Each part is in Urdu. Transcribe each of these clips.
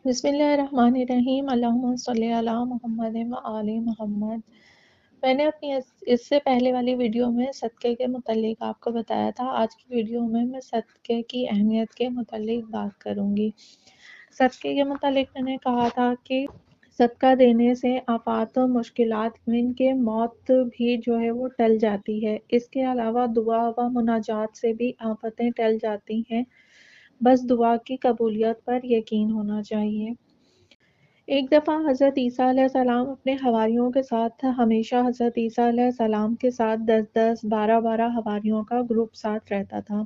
بسم اللہ الرحمن الرحیم، اللہم صلی علی محمد و آل محمد۔ میں نے اپنی اس سے پہلے والی ویڈیو میں صدقے کے متعلق آپ کو بتایا تھا۔ آج کی ویڈیو میں صدقے کی اہمیت کے متعلق بات کروں گی۔ صدقے کے متعلق میں نے کہا تھا کہ صدقہ دینے سے آفات و مشکلات من کے موت بھی جو ہے وہ ٹل جاتی ہے۔ اس کے علاوہ دعا و مناجات سے بھی آفتیں ٹل جاتی ہیں، بس دعا کی قبولیت پر یقین ہونا چاہیے۔ ایک دفعہ حضرت عیسیٰ علیہ السلام اپنے حواریوں کے ساتھ ہمیشہ حضرت عیسیٰ علیہ السلام کے ساتھ 10 12 حواریوں کا گروپ ساتھ رہتا تھا۔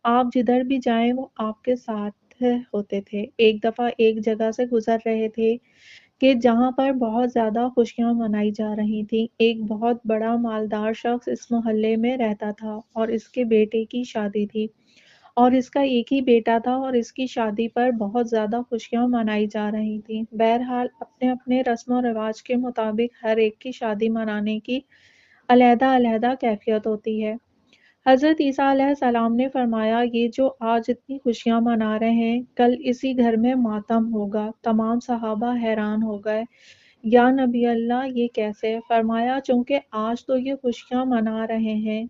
آپ جدھر بھی جائیں وہ آپ کے ساتھ ہوتے تھے۔ ایک دفعہ ایک جگہ سے گزر رہے تھے کہ جہاں پر بہت زیادہ خوشیاں منائی جا رہی تھیں۔ ایک بہت بڑا مالدار شخص اس محلے میں رہتا تھا اور اس کے بیٹے کی شادی تھی، اور اس کا ایک ہی بیٹا تھا اور اس کی شادی پر بہت زیادہ خوشیاں منائی جا رہی تھیں۔ بہرحال اپنے اپنے رسم و رواج کے مطابق ہر ایک کی شادی منانے کی علیحدہ علیحدہ کیفیت ہوتی ہے۔ حضرت عیسیٰ علیہ السلام نے فرمایا، یہ جو آج اتنی خوشیاں منا رہے ہیں، کل اسی گھر میں ماتم ہوگا۔ تمام صحابہ حیران ہو گئے، یا نبی اللہ یہ کیسے؟ فرمایا، چونکہ آج تو یہ خوشیاں منا رہے ہیں،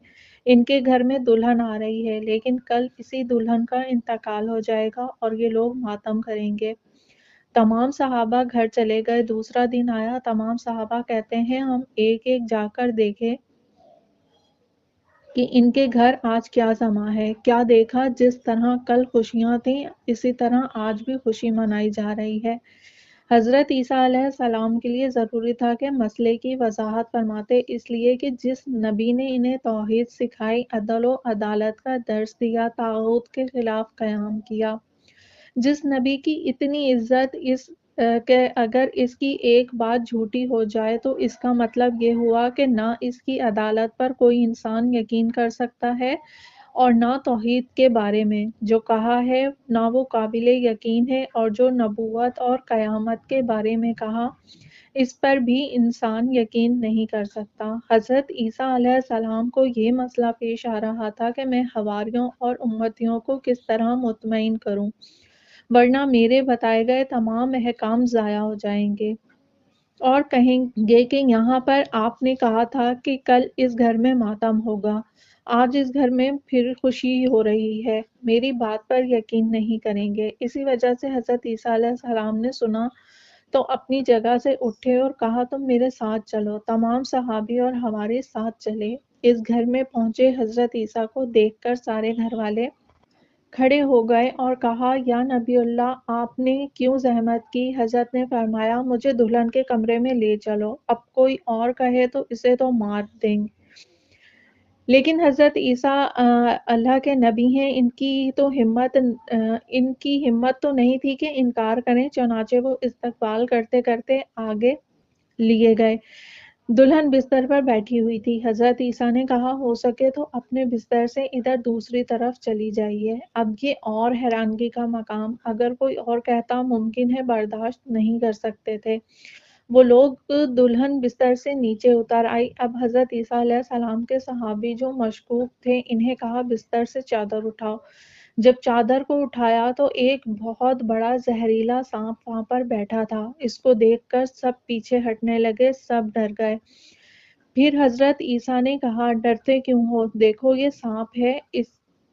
ان کے گھر میں دلہن آ رہی ہے، لیکن کل اسی دلہن کا انتقال ہو جائے گا اور یہ لوگ ماتم کریں گے۔ تمام صحابہ گھر چلے گئے۔ دوسرا دن آیا، تمام صحابہ کہتے ہیں ہم ایک ایک جا کر دیکھے کہ ان کے گھر آج کیا سما ہے۔ کیا دیکھا، جس طرح کل خوشیاں تھیں اسی طرح آج بھی خوشی منائی جا رہی ہے۔ حضرت عیسیٰ علیہ السلام کے لیے ضروری تھا کہ مسئلے کی وضاحت فرماتے، اس لیے کہ جس نبی نے انہیں توحید سکھائی، عدل و عدالت کا درس دیا، طاغوت کے خلاف قیام کیا، جس نبی کی اتنی عزت کہ اگر اس کی ایک بات جھوٹی ہو جائے تو اس کا مطلب یہ ہوا کہ نہ اس کی عدالت پر کوئی انسان یقین کر سکتا ہے اور نہ توحید کے بارے میں جو کہا ہے نہ وہ قابل یقین ہے، اور جو نبوت اور قیامت کے بارے میں کہا اس پر بھی انسان یقین نہیں کر سکتا۔ حضرت عیسیٰ علیہ السلام کو یہ مسئلہ پیش آ رہا تھا کہ میں حواریوں اور امتیوں کو کس طرح مطمئن کروں، ورنہ میرے بتائے گئے تمام احکام ضائع ہو جائیں گے، اور کہیں گے کہ یہاں پر آپ نے کہا تھا کہ کل اس گھر میں ماتم ہوگا، آج اس گھر میں پھر خوشی ہو رہی ہے، میری بات پر یقین نہیں کریں گے۔ اسی وجہ سے حضرت عیسیٰ علیہ السلام نے سنا تو اپنی جگہ سے اٹھے اور کہا، تم میرے ساتھ چلو۔ تمام صحابی اور ہمارے ساتھ چلے۔ اس گھر میں پہنچے، حضرت عیسیٰ کو دیکھ کر سارے گھر والے کھڑے ہو گئے اور کہا، یا نبی اللہ آپ نے کیوں زحمت کی؟ حضرت نے فرمایا، مجھے دلہن کے کمرے میں لے چلو، اب کوئی اور کہے تو اسے تو مار دیں گے۔ لیکن حضرت عیسیٰ اللہ کے نبی ہیں، ان کی ہمت تو نہیں تھی کہ انکار کریں، چنانچہ وہ استقبال کرتے کرتے آگے لیے گئے۔ دلہن بستر پر بیٹھی ہوئی تھی۔ حضرت عیسیٰ نے کہا، ہو سکے تو اپنے بستر سے ادھر دوسری طرف چلی جائیے۔ اب یہ اور حیرانگی کا مقام، اگر کوئی اور کہتا ممکن ہے برداشت نہیں کر سکتے تھے۔ وہ لوگ دلہن بستر سے نیچے اتر آئی۔ اب حضرت عیسیٰ علیہ السلام کے صحابی جو مشکوک تھے، انہیں کہا بستر سے چادر اٹھاؤ۔ جب چادر کو اٹھایا تو ایک بہت بڑا زہریلا سانپ وہاں پر بیٹھا تھا۔ اس کو دیکھ کر سب پیچھے ہٹنے لگے، سب ڈر گئے۔ پھر حضرت عیسیٰ نے کہا، ڈرتے کیوں ہو؟ دیکھو یہ سانپ ہے، اس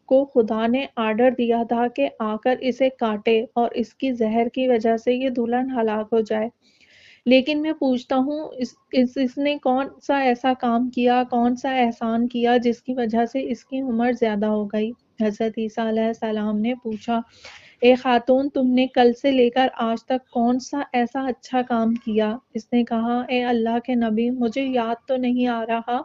کو خدا نے آرڈر دیا تھا کہ آ کر اسے کاٹے اور اس کی زہر کی وجہ سے یہ دلہن ہلاک ہو جائے، لیکن میں پوچھتا ہوں اس نے کون سا ایسا کام کیا، کون سا احسان کیا جس کی وجہ سے اس کی عمر زیادہ ہو گئی؟ حضرت عیسیٰ علیہ السلام نے پوچھا، اے خاتون تم نے کل سے لے کر آج تک کون سا ایسا اچھا کام کیا؟ اس نے کہا، اے اللہ کے نبی مجھے یاد تو نہیں آ رہا،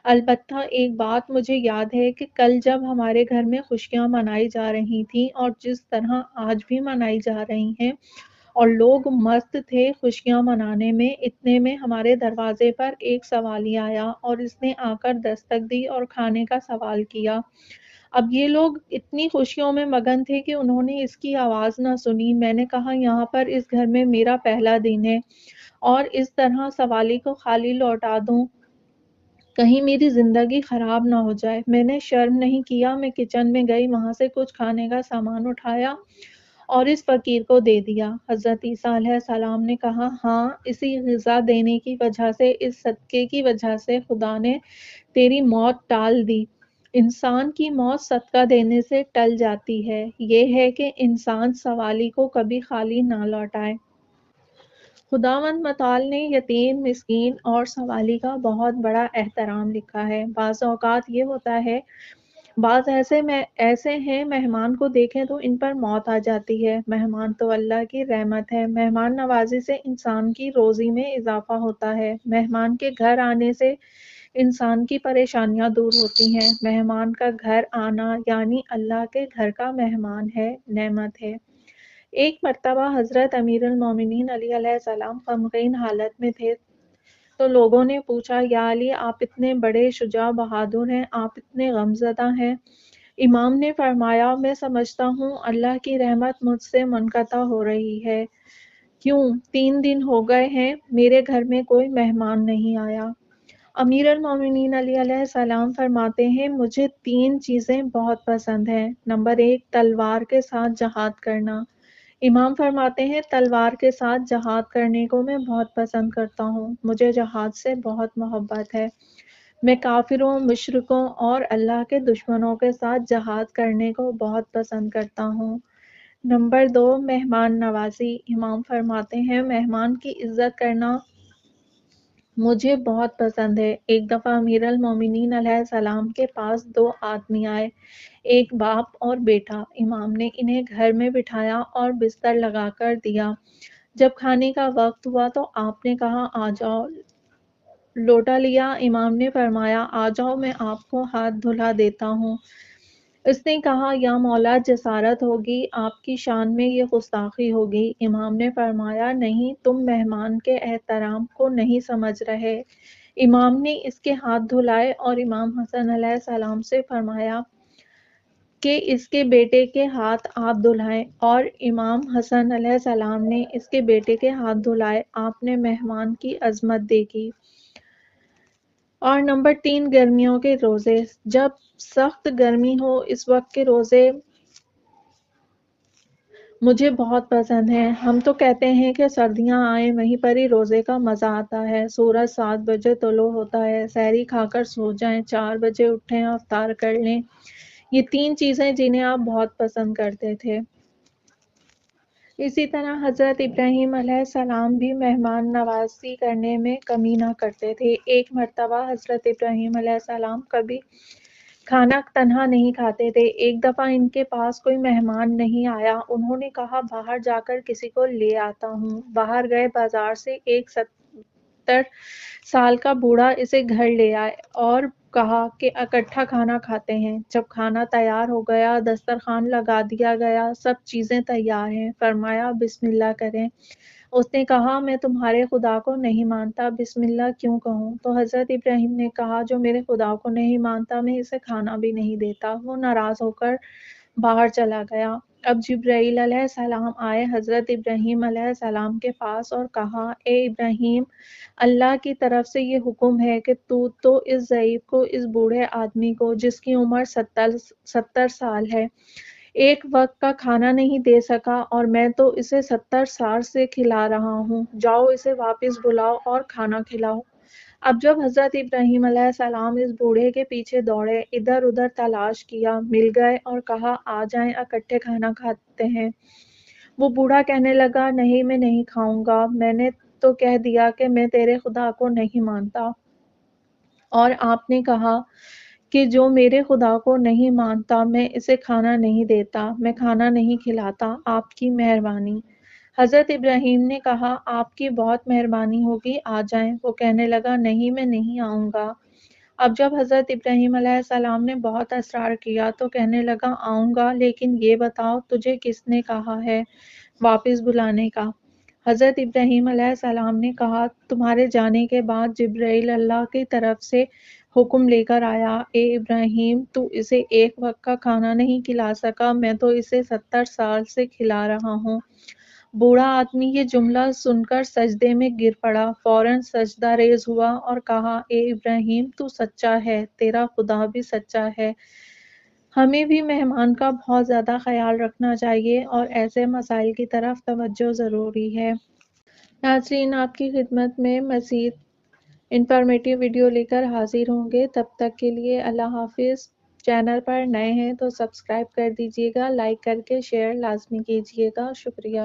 البتہ ایک بات مجھے یاد ہے کہ کل جب ہمارے گھر میں خوشیاں منائی جا رہی تھیں اور جس طرح آج بھی منائی جا رہی ہیں اور لوگ مست تھے خوشیاں منانے میں، اتنے میں ہمارے دروازے پر ایک سوالی آیا اور اس نے آ کر دستک دی اور کھانے کا سوال کیا۔ اب یہ لوگ اتنی خوشیوں میں مگن تھے کہ انہوں نے اس کی آواز نہ سنی۔ میں نے کہا، یہاں پر اس گھر میں میرا پہلا دن ہے اور اس طرح سوالی کو خالی لوٹا دوں، کہیں میری زندگی خراب نہ ہو جائے۔ میں نے شرم نہیں کیا، میں کچن میں گئی، وہاں سے کچھ کھانے کا سامان اٹھایا اور اس فقیر کو دے دیا۔ حضرت عیسیٰ علیہ السلام نے کہا، ہاں، اسی غذا دینے کی وجہ سے، اس صدقے کی وجہ سے خدا نے تیری موت ٹال دی۔ انسان کی موت صدقہ دینے سے ٹل جاتی ہے، یہ ہے کہ انسان سوالی کو کبھی خالی نہ لوٹائے۔ خداوند متعال نے یتیم، مسکین اور سوالی کا بہت بڑا احترام لکھا ہے۔ بعض اوقات یہ ہوتا ہے، بعض ایسے ہیں مہمان کو دیکھیں تو ان پر موت آ جاتی ہے۔ مہمان تو اللہ کی رحمت ہے۔ مہمان نوازی سے انسان کی روزی میں اضافہ ہوتا ہے۔ مہمان کے گھر آنے سے انسان کی پریشانیاں دور ہوتی ہیں۔ مہمان کا گھر آنا یعنی اللہ کے گھر کا مہمان ہے، نعمت ہے۔ ایک مرتبہ حضرت امیر المومنین علی علیہ السلام غمگین حالت میں تھے تو لوگوں نے پوچھا، یا علی، آپ اتنے بڑے شجاع بہادر ہیں، آپ اتنے غمزدہ ہیں؟ امام نے فرمایا، میں سمجھتا ہوں اللہ کی رحمت مجھ سے منقطع ہو رہی ہے۔ کیوں؟ 3 دن ہو گئے ہیں میرے گھر میں کوئی مہمان نہیں آیا۔ امیر المومنین علی علیہ السلام فرماتے ہیں، مجھے 3 چیزیں بہت پسند ہیں۔ نمبر 1، تلوار کے ساتھ جہاد کرنا۔ امام فرماتے ہیں، تلوار کے ساتھ جہاد کرنے کو میں بہت پسند کرتا ہوں۔ مجھے جہاد سے بہت محبت ہے۔ میں کافروں، مشرکوں اور اللہ کے دشمنوں کے ساتھ جہاد کرنے کو بہت پسند کرتا ہوں۔ نمبر 2، مہمان نوازی۔ امام فرماتے ہیں، مہمان کی عزت کرنا مجھے بہت پسند ہے۔ ایک دفعہ امیر المومنین علیہ السلام کے پاس 2 آدمی آئے، ایک باپ اور بیٹا۔ امام نے انہیں گھر میں بٹھایا اور بستر لگا کر دیا۔ جب کھانے کا وقت ہوا تو آپ نے کہا، آ جاؤ۔ لوٹا لیا۔ امام نے فرمایا، آ جاؤ، میں آپ کو ہاتھ دھلا دیتا ہوں۔ اس نے کہا، یا مولا، جسارت ہوگی، آپ کی شان میں یہ گستاخی ہوگی۔ امام نے فرمایا، نہیں، تم مہمان کے احترام کو نہیں سمجھ رہے۔ امام نے اس کے ہاتھ دھلائے اور امام حسن علیہ السلام سے فرمایا کہ اس کے بیٹے کے ہاتھ آپ دھلائیں، اور امام حسن علیہ السلام نے اس کے بیٹے کے ہاتھ دھلائے۔ آپ نے مہمان کی عظمت دیکھی۔ اور نمبر 3، گرمیوں کے روزے۔ جب سخت گرمی ہو اس وقت کے روزے مجھے بہت پسند ہیں۔ ہم تو کہتے ہیں کہ سردیاں آئیں وہیں پر ہی روزے کا مزہ آتا ہے۔ سورج 7 بجے طلوع ہوتا ہے، سحری کھا کر سو جائیں، 4 بجے اٹھیں اور افطار کر لیں۔ یہ 3 چیزیں جنہیں آپ بہت پسند کرتے تھے۔ اسی طرح حضرت ابراہیم علیہ السلام بھی مہمان نوازی کرنے میں کمی نہ کرتے تھے۔ ایک مرتبہ حضرت ابراہیم علیہ السلام کبھی کھانا تنہا نہیں کھاتے تھے۔ ایک دفعہ ان کے پاس کوئی مہمان نہیں آیا۔ انہوں نے کہا، باہر جا کر کسی کو لے آتا ہوں۔ باہر گئے، بازار سے ایک 70 سال کا بوڑھا اسے گھر لے آئے اور کہا کہ اکٹھا کھانا کھاتے ہیں۔ جب کھانا تیار ہو گیا، دسترخوان لگا دیا گیا، سب چیزیں تیار ہیں، فرمایا، بسم اللہ کریں۔ اس نے کہا، میں تمہارے خدا کو نہیں مانتا، بسم اللہ کیوں کہوں؟ تو حضرت ابراہیم نے کہا، جو میرے خدا کو نہیں مانتا میں اسے کھانا بھی نہیں دیتا۔ وہ ناراض ہو کر باہر چلا گیا۔ اب جبرائیل علیہ السلام آئے حضرت ابراہیم علیہ السلام کے پاس اور کہا، اے ابراہیم، اللہ کی طرف سے یہ حکم ہے کہ تو اس ضعیف کو، اس بوڑھے آدمی کو جس کی عمر 70 سال ہے، ایک وقت کا کھانا نہیں دے سکا، اور میں تو اسے 70 سال سے کھلا رہا ہوں، جاؤ اسے واپس بلاؤ اور کھانا کھلاؤ۔ اب جب حضرت ابراہیم علیہ السلام اس بوڑھے کے پیچھے دوڑے، ادھر ادھر تلاش کیا، مل گئے اور کہا، آ جائیں، اکٹھے کھانا کھاتے ہیں۔ وہ بوڑھا کہنے لگا، نہیں، میں نہیں کھاؤں گا، میں نے تو کہہ دیا کہ میں تیرے خدا کو نہیں مانتا، اور آپ نے کہا کہ جو میرے خدا کو نہیں مانتا میں اسے کھانا نہیں دیتا، میں کھانا نہیں کھلاتا، آپ کی مہربانی۔ حضرت ابراہیم نے کہا، آپ کی بہت مہربانی ہوگی، آ جائیں۔ وہ کہنے لگا، نہیں، میں نہیں آؤں گا۔ اب جب حضرت ابراہیم علیہ السلام نے بہت اصرار کیا تو کہنے لگا، آؤں گا، لیکن یہ بتاؤ تجھے کس نے کہا ہے واپس بلانے کا؟ حضرت ابراہیم علیہ السلام نے کہا، تمہارے جانے کے بعد جبرائیل اللہ کی طرف سے حکم لے کر آیا، اے ابراہیم، تو اسے ایک وقت کا کھانا نہیں کھلا سکا، میں تو اسے 70 سال سے کھلا رہا ہوں۔ بوڑھا آدمی یہ جملہ سن کر سجدے میں گر پڑا، فوراً سجدہ ریز ہوا اور کہا، اے ابراہیم، تو سچا ہے، تیرا خدا بھی سچا ہے، ہمیں بھی مہمان کا بہت زیادہ خیال رکھنا چاہیے اور ایسے مسائل کی طرف توجہ ضروری ہے۔ ناظرین، آپ کی خدمت میں مزید انفارمیٹیو ویڈیو لے کر حاضر ہوں گے، تب تک کے لیے اللہ حافظ۔ چینل پر نئے ہیں تو سبسکرائب کر دیجیے گا، لائک کر کے شیئر لازمی کیجیے گا۔ شکریہ۔